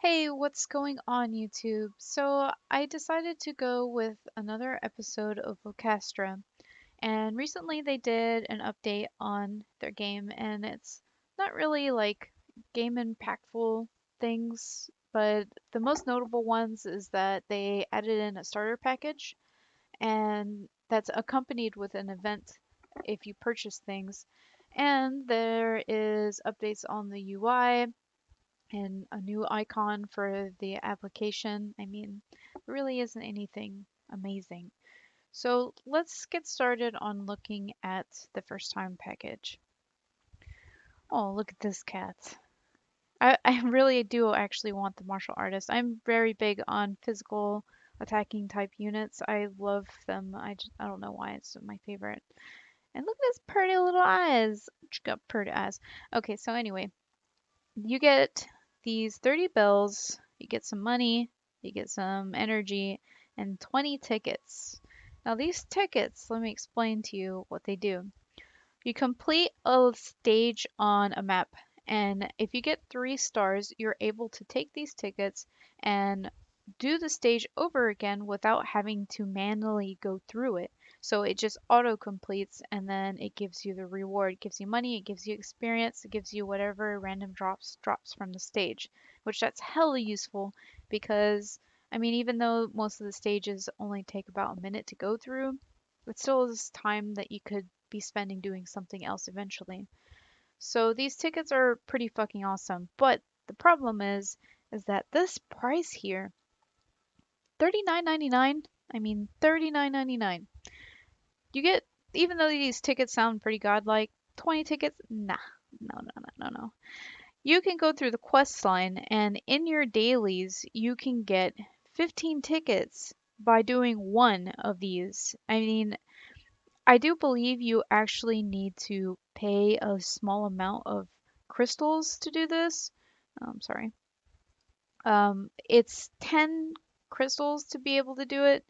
Hey, what's going on, YouTube? So, I decided to go with another episode of Ocatstra, and recently they did an update on their game, and it's not really like game impactful things, but the most notable ones is that they added in a starter package, and that's accompanied with an event if you purchase things. And there is updates on the UI and a new icon for the application. I mean, there really isn't anything amazing. So let's get started on looking at the first time package. Oh, look at this cat. I really do actually want the martial artist. I'm very big on physical attacking type units. I love them. I don't know why it's my favorite. And look at his pretty little eyes. She got pretty eyes. Okay, so anyway, you get these 30 bells, you get some money, you get some energy, and 20 tickets. Now, these tickets, let me explain to you what they do. You complete a stage on a map, and if you get 3 stars, you're able to take these tickets and do the stage over again without having to manually go through it. So it just auto completes and then it gives you the reward. It gives you money, it gives you experience, it gives you whatever random drops from the stage, which that's hella useful because I mean even though most of the stages only take about a minute to go through, it still is time that you could be spending doing something else eventually. So these tickets are pretty fucking awesome. But the problem is that this price here, 39.99, I mean 39.99. You get even though these tickets sound pretty godlike, 20 tickets, nah. No, no, no, no, no. You can go through the quest line and in your dailies you can get 15 tickets by doing one of these. I mean, I do believe you actually need to pay a small amount of crystals to do this. Sorry. It's 10 crystals to be able to do it.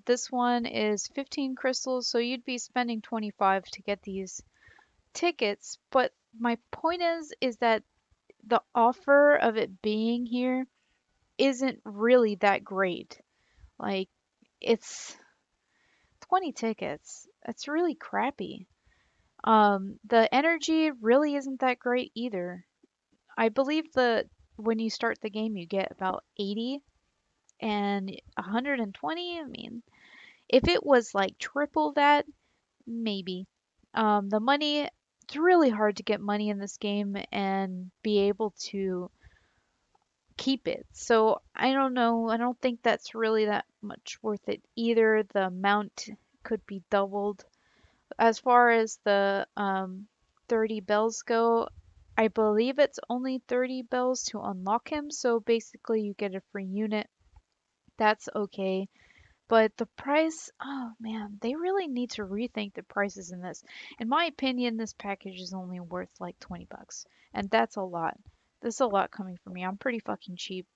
This one is 15 crystals, so you'd be spending 25 to get these tickets. But my point is that the offer of it being here isn't really that great. Like, it's 20 tickets. That's really crappy. The energy really isn't that great either. I believe that when you start the game, you get about 80 and 120. I mean, if it was like triple that, maybe. The money, it's really hard to get money in this game and be able to keep it. So I don't know. I don't think that's really that much worth it either. The amount could be doubled. As far as the 30 bells go, I believe it's only 30 bells to unlock him, so basically you get a free unit. That's okay. But the price, oh man, they really need to rethink the prices in this. In my opinion, this package is only worth like 20 bucks, and that's a lot. That's a lot coming from me. I'm pretty fucking cheap,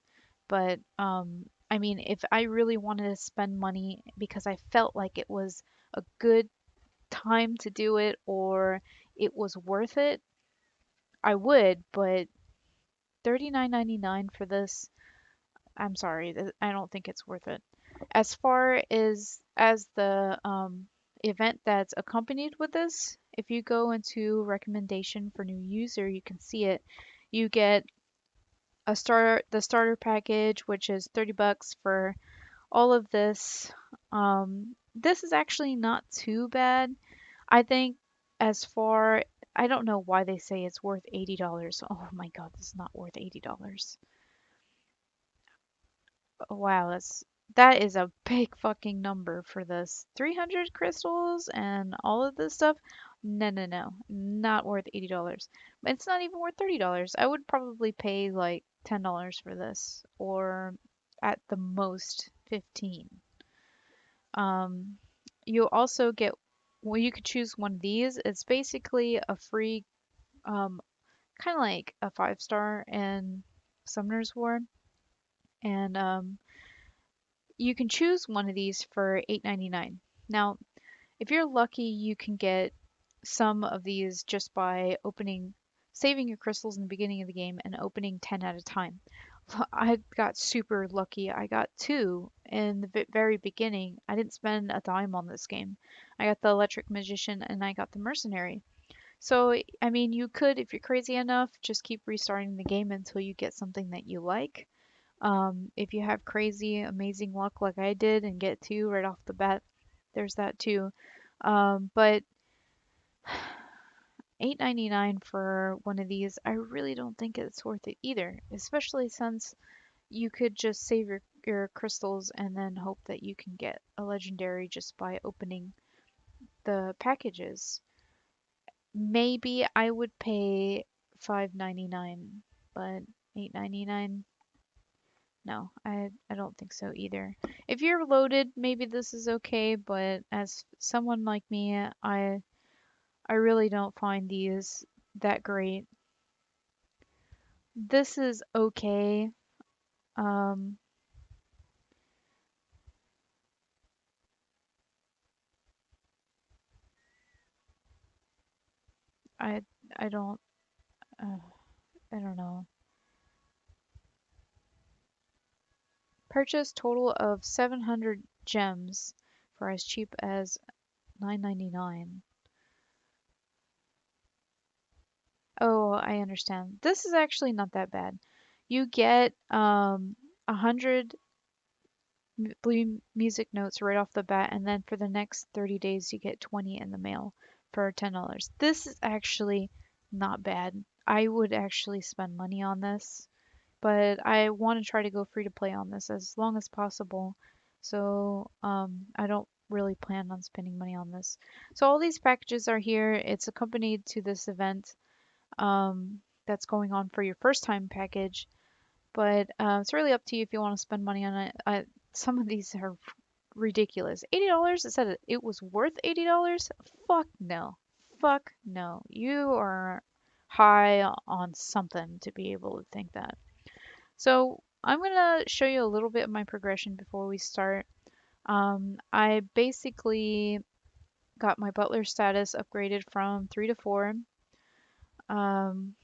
but I mean, if I really wanted to spend money because I felt like it was a good time to do it or it was worth it, I would, but 39.99 for this, I'm sorry, I don't think it's worth it. As far as the event that's accompanied with this, if you go into recommendation for new user, you can see it. You get the starter package, which is 30 bucks for all of this. This is actually not too bad. I think as far I don't know why they say it's worth $80. Oh my God, this is not worth $80. Wow, that is a big fucking number for this. 300 crystals and all of this stuff? No, no, no. Not worth $80. It's not even worth $30. I would probably pay like $10 for this or at the most 15. Um, you also get, well, you could choose one of these. It's basically a free, um, kind of like a 5 star in Summoner's War. And you can choose one of these for $8.99. Now, if you're lucky, you can get some of these just by saving your crystals in the beginning of the game and opening 10 at a time. I got super lucky. I got two in the very beginning. I didn't spend a dime on this game. I got the Electric Magician and I got the Mercenary. So, I mean, you could, if you're crazy enough, just keep restarting the game until you get something that you like. If you have crazy, amazing luck like I did and get two right off the bat, there's that too. But 8.99 for one of these, I really don't think it's worth it either, especially since you could just save your crystals and then hope that you can get a legendary just by opening the packages. Maybe I would pay 5.99, but 8.99, no, I don't think so either. If you're loaded, maybe this is okay, but as someone like me, I really don't find these that great. This is okay. Um, I I don't uh, I don't know. Purchase total of 700 gems for as cheap as 9.99. Oh, I understand. This is actually not that bad. You get 100 blue music notes right off the bat, and then for the next 30 days you get 20 in the mail for $10. This is actually not bad. I would actually spend money on this, but I want to try to go free to play on this as long as possible. So I don't really plan on spending money on this. So all these packages are here. It's accompanied to this event that's going on for your first time package. But it's really up to you if you want to spend money on it. Some of these are ridiculous. $80? It said it was worth $80? Fuck no. Fuck no. You are high on something to be able to think that. So I'm gonna show you a little bit of my progression before we start. I basically got my butler status upgraded from 3 to 4. Um,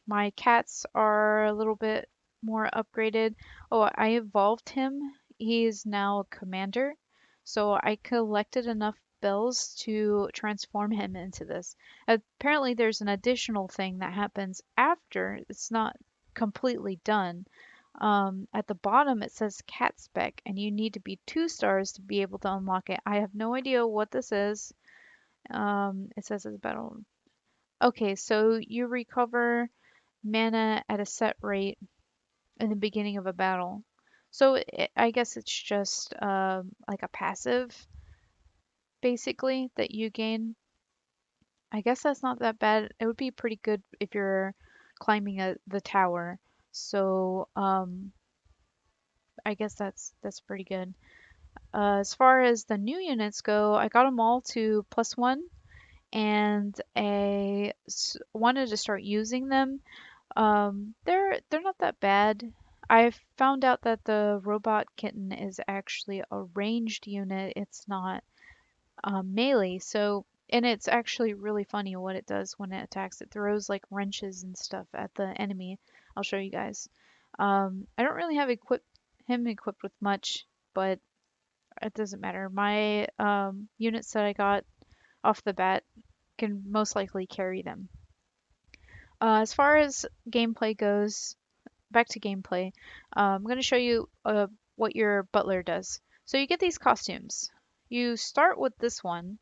My cats are a little bit more upgraded. Oh, I evolved him. He is now a commander. So I collected enough bells to transform him into this. Apparently, there's an additional thing that happens after it's not completely done. At the bottom, it says cat spec, and you need to be 2 stars to be able to unlock it. I have no idea what this is. It says it's battle. Okay, so you recover mana at a set rate in the beginning of a battle. So I guess it's just like a passive, basically, that you gain. I guess that's not that bad. It would be pretty good if you're climbing the tower. So I guess that's pretty good. As far as the new units go, I got them all to +1, and I wanted to start using them. They're not that bad. I found out that the robot kitten is actually a ranged unit. It's not melee. So, and it's actually really funny what it does when it attacks. It throws like wrenches and stuff at the enemy. I'll show you guys. I don't really have him equipped with much, but it doesn't matter. My units that I got off the bat can most likely carry them. As far as gameplay goes, back to gameplay, I'm going to show you what your butler does. So you get these costumes. You start with this one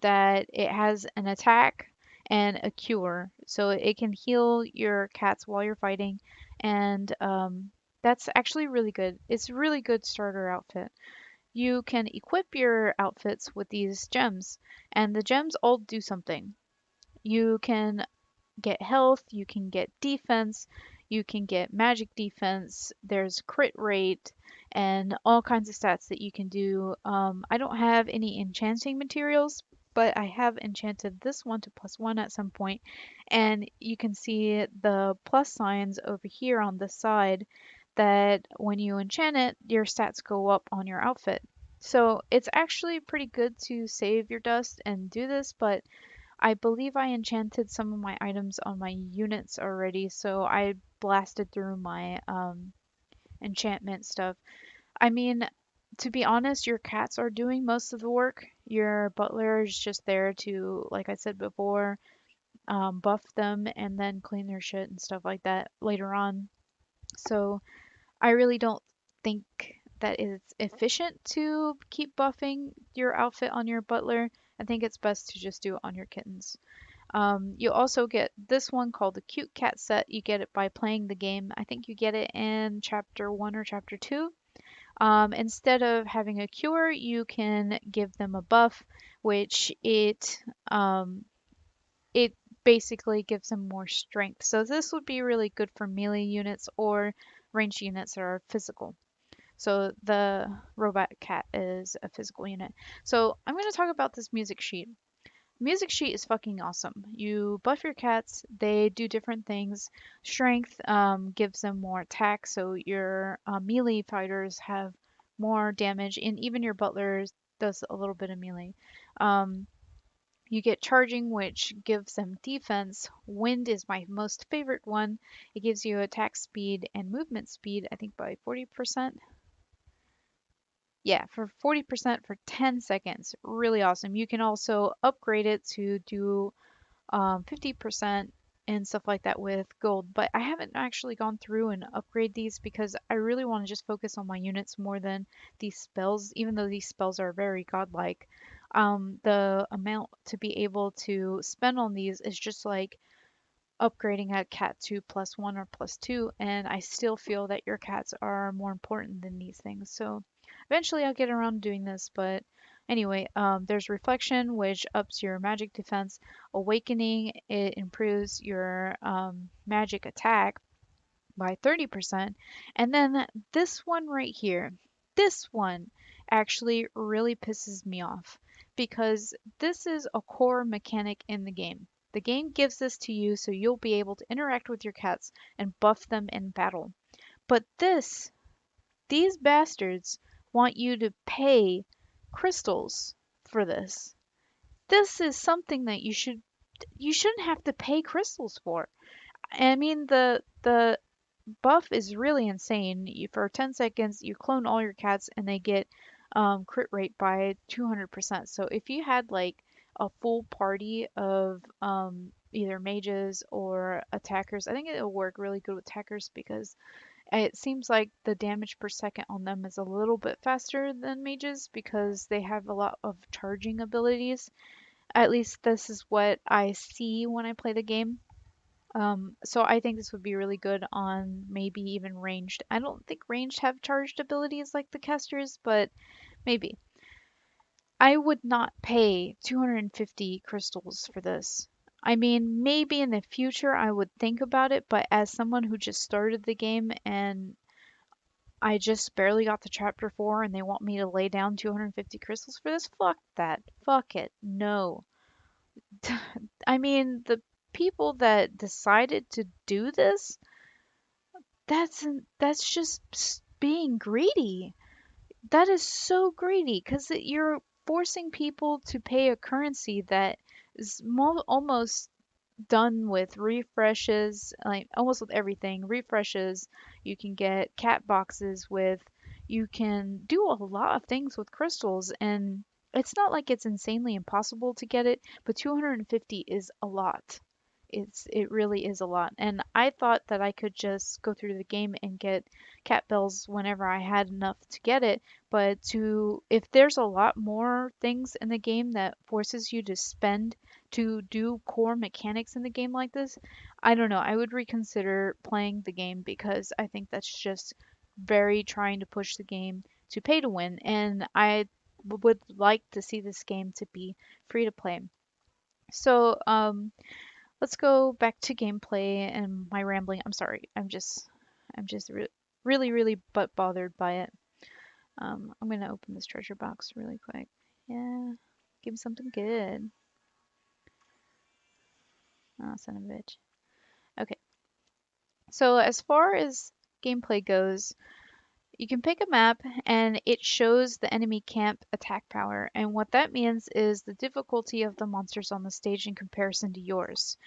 that it has an attack and a cure. So it can heal your cats while you're fighting. And that's actually really good. It's a really good starter outfit. You can equip your outfits with these gems, and the gems all do something. You can get health, you can get defense, you can get magic defense, there's crit rate, and all kinds of stats that you can do. I don't have any enchanting materials, but I have enchanted this one to +1 at some point, and you can see the plus signs over here on the side that when you enchant it, your stats go up on your outfit. So it's actually pretty good to save your dust and do this, but I believe I enchanted some of my items on my units already, so I blasted through my enchantment stuff. I mean, to be honest, your cats are doing most of the work. Your butler is just there to, like I said before, buff them and then clean their shit and stuff like that later on. So I really don't think that it's efficient to keep buffing your outfit on your butler. I think it's best to just do it on your kittens. You also get this one called the Cute Cat Set. You get it by playing the game. I think you get it in chapter 1 or chapter 2. Instead of having a cure, you can give them a buff, which it basically gives them more strength. So this would be really good for melee units or ranged units that are physical. So the robot cat is a physical unit. So I'm going to talk about this music sheet. Music sheet is fucking awesome. You buff your cats, they do different things. Strength gives them more attack, so your melee fighters have more damage, and even your butlers does a little bit of melee. Um, you get charging, which gives them defense. Wind is my most favorite one. It gives you attack speed and movement speed, I think by 40%. Yeah, for 40% for 10 seconds. Really awesome. You can also upgrade it to do 50% and stuff like that with gold. But I haven't actually gone through and upgrade these because I really want to just focus on my units more than these spells, even though these spells are very godlike. The amount to be able to spend on these is just like upgrading a cat to +1 or +2, and I still feel that your cats are more important than these things. So eventually I'll get around to doing this, but anyway, there's reflection, which ups your magic defense. Awakening, it improves your magic attack by 30%. And then this one right here, this one actually really pisses me off because this is a core mechanic in the game. The game gives this to you so you'll be able to interact with your cats and buff them in battle. But these bastards want you to pay crystals for this. This is something that you shouldn't have to pay crystals for. I mean the buff is really insane. For 10 seconds, you clone all your cats and they get crit rate by 200%. So if you had like a full party of either mages or attackers, I think it'll work really good with attackers because it seems like the damage per second on them is a little bit faster than mages because they have a lot of charging abilities. At least this is what I see when I play the game. So I think this would be really good on maybe even ranged. I don't think ranged have charged abilities like the casters, but maybe. I would not pay 250 crystals for this. I mean, maybe in the future I would think about it, but as someone who just started the game and I just barely got to chapter 4 and they want me to lay down 250 crystals for this, fuck that. Fuck it. No. I mean, the people that decided to do this, that's just being greedy. That is so greedy because you're forcing people to pay a currency that is almost done with refreshes, like almost with everything. Refreshes, you can get cat boxes with, you can do a lot of things with crystals, and it's not like it's insanely impossible to get it, but 250 is a lot. It really is a lot. And I thought that I could just go through the game and get cat bells whenever I had enough to get it, but to if there's a lot more things in the game that forces you to spend to do core mechanics in the game like this, I don't know. I would reconsider playing the game because I think that's just very trying to push the game to pay to win. And I would like to see this game to be free to play. So, let's go back to gameplay and my rambling. I'm sorry. I'm just really, really butt bothered by it. I'm gonna open this treasure box really quick. Yeah, give me something good. Oh, son of a bitch. Okay, so as far as gameplay goes, you can pick a map and it shows the enemy camp attack power. And what that means is the difficulty of the monsters on the stage in comparison to yours.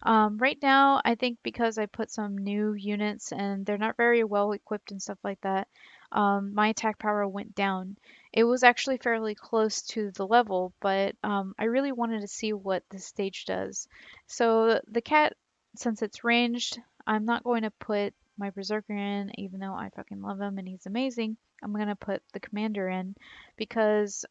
Right now, I think because I put some new units and they're not very well equipped and stuff like that, my attack power went down. It was actually fairly close to the level, but I really wanted to see what this stage does. So the cat, since it's ranged, I'm not going to put my berserker in, even though I fucking love him and he's amazing. I'm gonna put the commander in because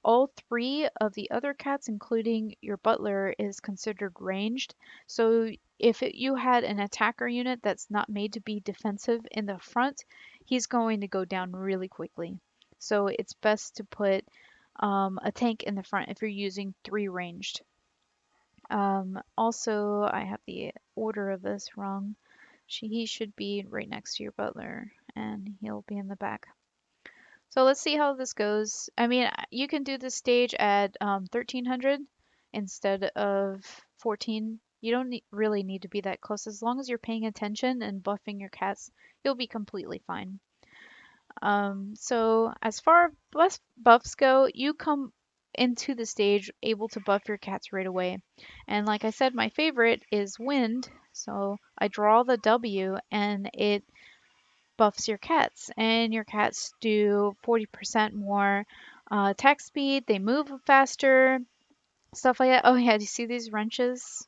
all three of the other cats, including your butler, is considered ranged. So if you had an attacker unit that's not made to be defensive in the front, he's going to go down really quickly. So it's best to put a tank in the front if you're using three ranged. Also, I have the order of this wrong. He should be right next to your butler, and he'll be in the back. So let's see how this goes. I mean, you can do this stage at 1300 instead of 14. You don't really need to be that close. As long as you're paying attention and buffing your cats, you'll be completely fine. So as far as buffs go, you come into the stage able to buff your cats right away. And like I said, my favorite is wind. So I draw the W and it buffs your cats, and your cats do 40% more attack speed. They move faster, stuff like that. Oh yeah, do you see these wrenches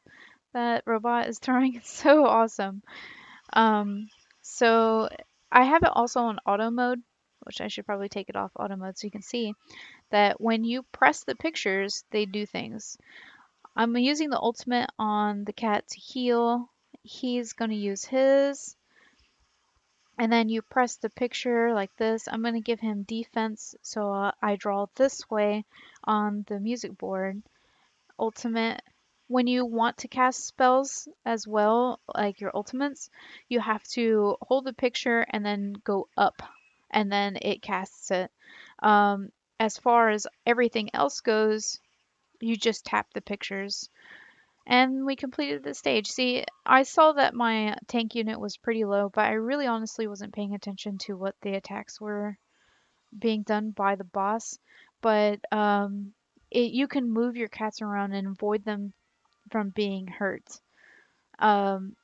that robot is throwing? It's so awesome. Um, so I have it also on auto mode, which I should probably take it off auto mode so you can see that when you press the pictures, they do things. I'm using the ultimate on the cat to heal. He's going to use his. And then you press the picture like this. I'm going to give him defense, so I draw this way on the music board. Ultimate. When you want to cast spells as well, like your ultimates, you have to hold the picture and then go up, and then it casts it. Um, as far as everything else goes, you just tap the pictures. And we completed the stage. See, I saw that my tank unit was pretty low, but I really honestly wasn't paying attention to what the attacks were being done by the boss. But you can move your cats around and avoid them from being hurt. Um,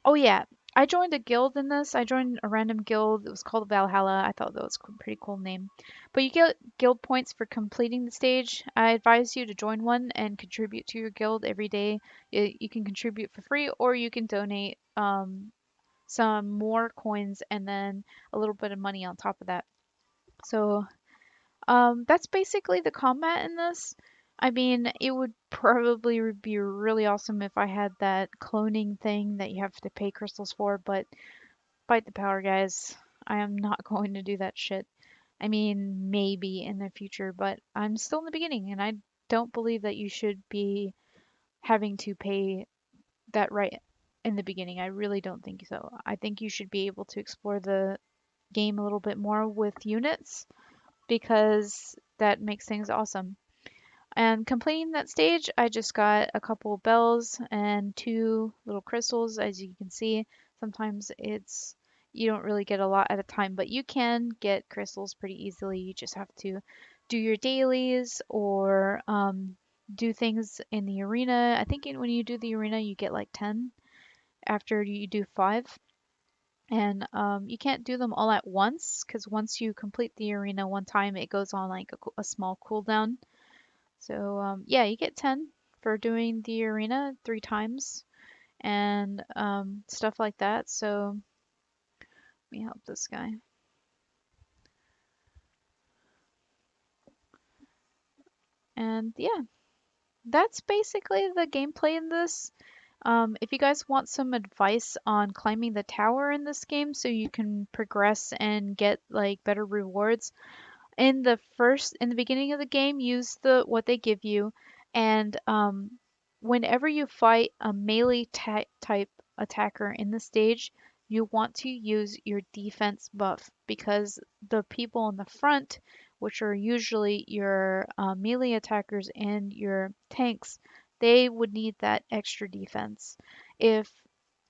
Oh yeah, I joined a guild in this. I joined a random guild. It was called Valhalla. I thought that was a pretty cool name. But you get guild points for completing the stage. I advise you to join one and contribute to your guild every day. You can contribute for free, or you can donate some more coins and then a little bit of money on top of that. So that's basically the combat in this. I mean, it would probably be really awesome if I had that cloning thing that you have to pay crystals for, but fight the power, guys. I am not going to do that shit. I mean, maybe in the future, but I'm still in the beginning, and I don't believe that you should be having to pay that right in the beginning. I really don't think so. I think you should be able to explore the game a little bit more with units because that makes things awesome. And completing that stage, I just got a couple of bells and two little crystals. As you can see, sometimes you don't really get a lot at a time, but you can get crystals pretty easily. You just have to do your dailies or do things in the arena. I think when you do the arena, you get like 10 after you do 5. And you can't do them all at once because once you complete the arena one time, it goes on like a small cooldown. So yeah, you get 10 for doing the arena 3 times and stuff like that. So let me help this guy. And yeah, that's basically the gameplay in this. If you guys want some advice on climbing the tower in this game so you can progress and get like better rewards, in the beginning of the game, use the what they give you, and whenever you fight a melee type attacker in the stage, you want to use your defense buff because the people in the front, which are usually your melee attackers and your tanks, they would need that extra defense. If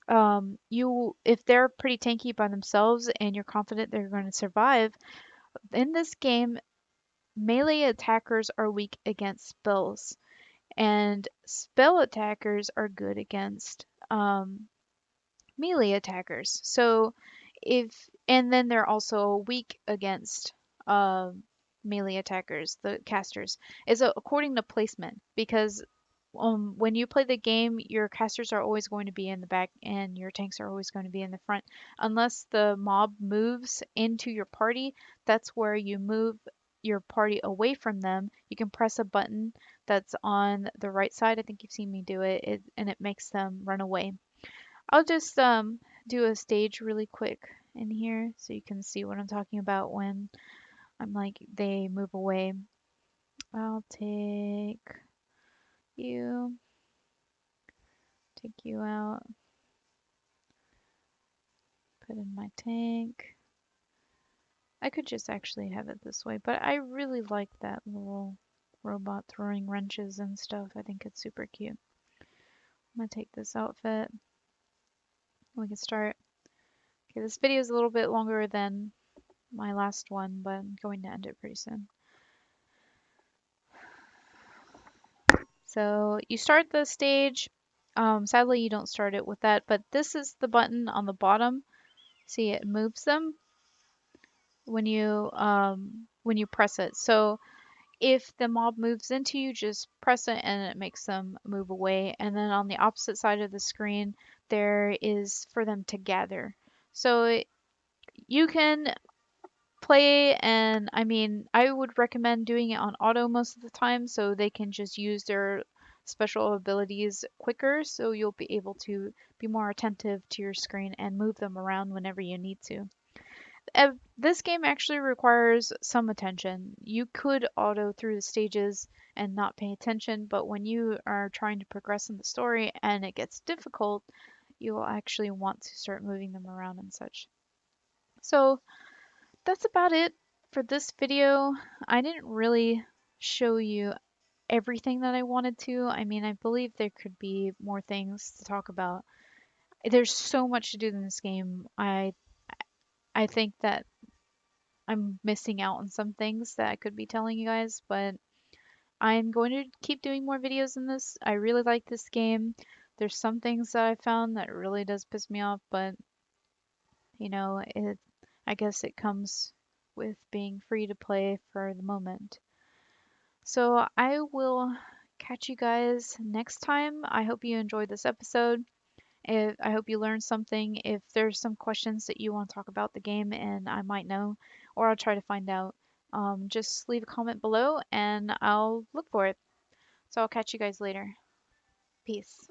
if they're pretty tanky by themselves and you're confident they're going to survive, in this game melee attackers are weak against spells. And spell attackers are good against melee attackers. So and then they're also weak against um, melee attackers, the casters. Is according to placement because when you play the game, your casters are always going to be in the back and your tanks are always going to be in the front. Unless the mob moves into your party, that's where you move your party away from them. You can press a button that's on the right side. I think you've seen me do it, and it makes them run away. I'll just do a stage really quick in here so you can see what I'm talking about when I'm like they move away. I'll you, take you out, put in my tank. I could just actually have it this way, but I really like that little robot throwing wrenches and stuff. I think it's super cute. I'm gonna take this outfit. We can start. Okay, this video is a little bit longer than my last one, but I'm going to end it pretty soon. So you start the stage. Sadly, you don't start it with that, but this is the button on the bottom. See, it moves them when you press it. So if the mob moves into you, just press it and it makes them move away. And then on the opposite side of the screen, there is for them to gather. So you can play, and I mean, I would recommend doing it on auto most of the time so they can just use their special abilities quicker, so you'll be able to be more attentive to your screen and move them around whenever you need to. This game actually requires some attention. You could auto through the stages and not pay attention, but when you are trying to progress in the story and it gets difficult, you will actually want to start moving them around and such. So that's about it for this video. I didn't really show you everything that I wanted to. I mean, I believe there could be more things to talk about. There's so much to do in this game. I think that I'm missing out on some things that I could be telling you guys, but I'm going to keep doing more videos in this. I really like this game. There's some things that I found that really does piss me off, but I guess it comes with being free to play for the moment. So I will catch you guys next time. I hope you enjoyed this episode. I hope you learned something. If there's some questions that you want to talk about the game and I might know, or I'll try to find out, just leave a comment below and I'll look for it. So I'll catch you guys later. Peace.